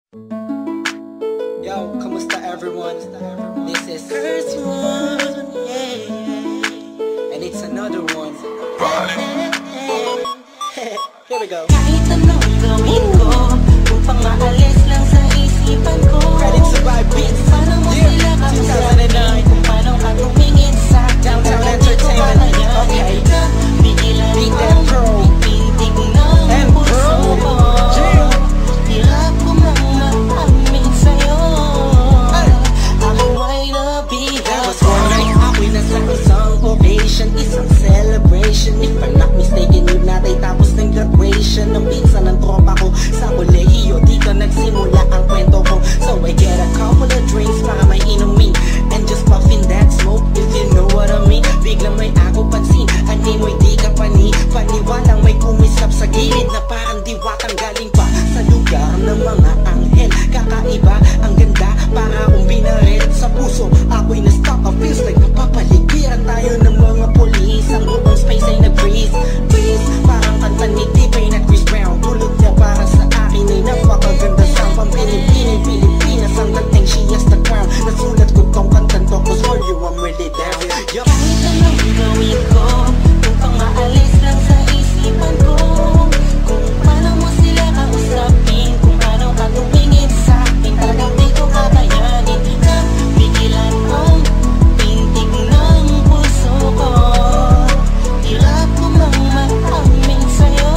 Yo, kamusta everyone? This is first one, yeah, and it's another one. Here we go. Kahit anong gawin ko upang maalis lang sa isipan ko. Credit to Vibe Beats. Paano mo sila kamusabi kung paano ka tumingin sa Downtown Entertainment. Okay. Bigilan Beat mo that pro. pintig ng puso ko. Hirap ko mang maamin sa'yo. Ako ay nabihag. That was one night, ako'y nasa isang ovation, isang celebration. If I'm not mistaken, yun natin tapos ng graduation ng pinsan ng tropa ko sa kolehiyo. Dito nagsimula ang kwento ko. So I get a couple of drinks para may inumin and just puffin that smoke, if you know what I mean. Biglang may ako pansin, hindi mo'y di ka paniwalang may kumislap sa gilid na parang diwatang galing pa sa lugar ng mga anghel. Kakaiba, ang ganda, para akong binaret sa puso. Ako'y na-stop, feels like napapaligiran tayo ng mga polis. Ang buong space ay nag-freeze, freeze. Parang kanta ni T-Pain at Chris Brown. Tulog niya para sa akin ay napakaganda. Sa pampinipinin Pilipinas, ang dating she has the crown. Nasulat ko tong kantan to, cause for you I'm really down. Yup. Kahit anong gawin ko upang maalis lang sa isipan ko. Kung paano mo sila kausapin, kung paano ka tumingin sa akin, talagang di ko kakayanin na bigilan ang pintig ng puso ko. Hirap ko mang maamin sa'yo.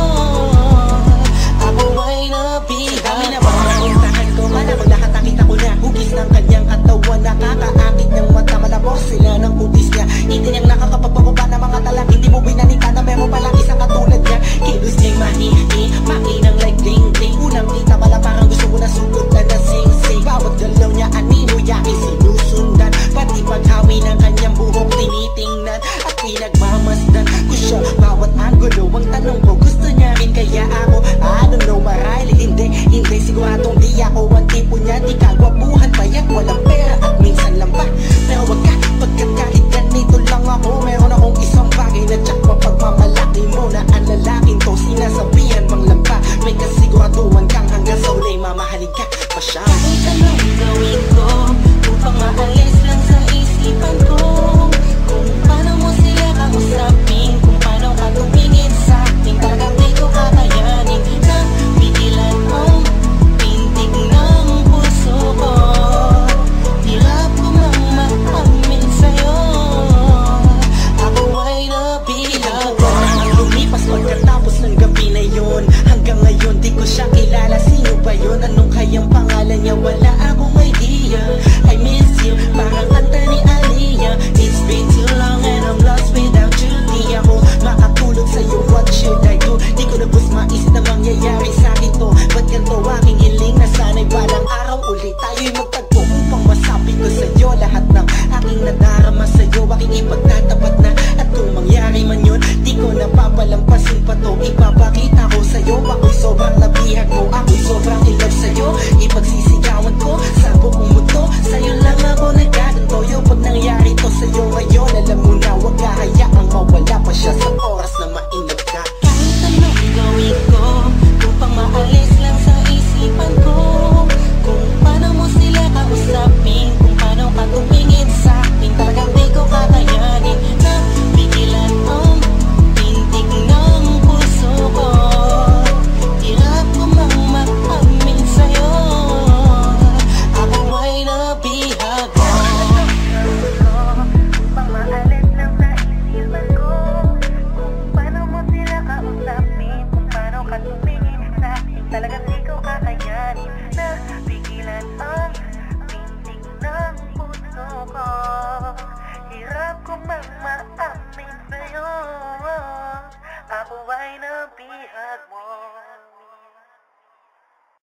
Ako ay nabihag. Kami na ba napuntahan ko, malamang nakakita ko na hugis ng kanyang katawan. Nakakaakit ng mata, malabok sila ng kutis niya. Hindi niyang nakakapagpakuba ng mga talang. Hindi mo binalita na meron palang isang katulad niya. Kilos niya'y mahihi, makinang like bling-bling. Unang kita pala parang gusto mo na sugot na nasing-sing. Bawat galaw niya anino, yakin sinusundan. Pati paghawi ng kanyang buhok tinitingnan at pinagmamasdan ko siya. Bawat angulo, ang tanong ko, gusto niya rin kaya ako? I don't know, marahil hindi siguradong di ako ang tipo niya. Di kagwapuhan, payat, walang pera at minsan lang pa. Pero wag ka, pagkat kahit ganito lang ako, meron akong isang bagay na tsak mapagmamalaki mo na ang lalaking to sinasabihan mang lampa. May kasiguraduhan kang hanggang sa ulay mamahalin ka pa siya. Kahit anong gawin ko upang maalis lang sa isipan ko. Kung paano mo sila kausapin, kung paano ka tumingin sa akin, talagang di ko kakayanin na bigilan ang pintig ng puso ko. Hirap ko mang maamin sa'yo. Ako ay nabihag. Ang lumipas pagkatapos ng gabi na yun. Hanggang ngayon di ko siya kilala. Sino ba yun? Anong kayang pangalan niya? Wala akong idea. I miss you, parang kanta ni Aliyah. It's been too long and I'm lost without